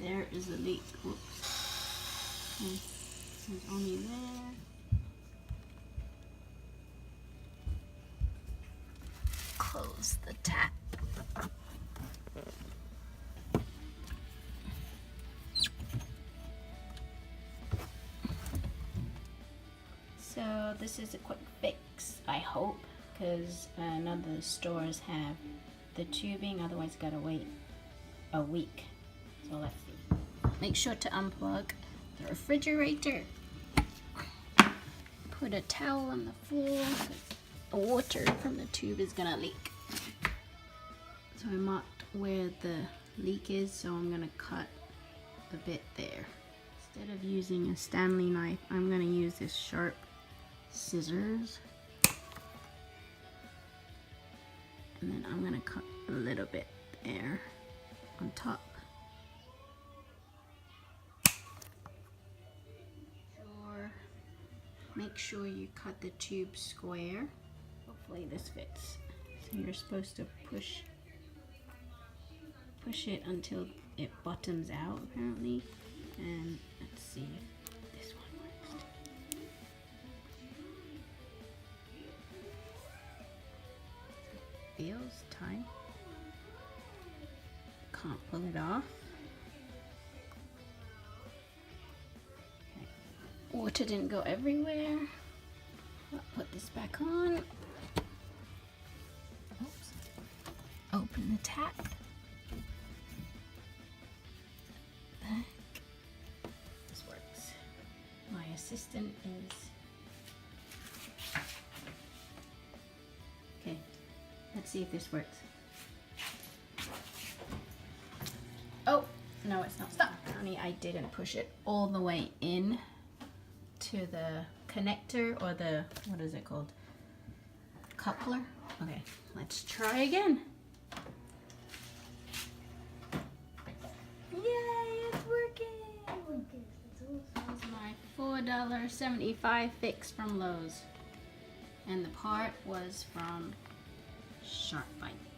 There is a leak. Whoops. Okay. It's only there. Close the tap. So this is a quick fix, I hope, because none of the stores have the tubing, otherwise gotta wait a week. So let's see. Make sure to unplug the refrigerator. Put a towel on the floor. The water from the tube is gonna leak. So I marked where the leak is, so I'm gonna cut a bit there. Instead of using a Stanley knife, I'm gonna use this sharp scissors. And then I'm gonna cut a little bit there on top. Make sure you cut the tube square. Hopefully this fits. So you're supposed to push it until it bottoms out, apparently. And let's see if this one works. Feels tight. Can't pull it off. Water didn't go everywhere. I'll put this back on. Oops. Open the tap. Back. This works. My assistant is... Okay, let's see if this works. Oh, no, it's not. Stop. Honey, I didn't push it all the way in to the connector, or the, what is it called? Coupler? Okay, let's try again. Yay, it's working! This was my $4.75 fix from Lowe's. And the part was from SharkBite.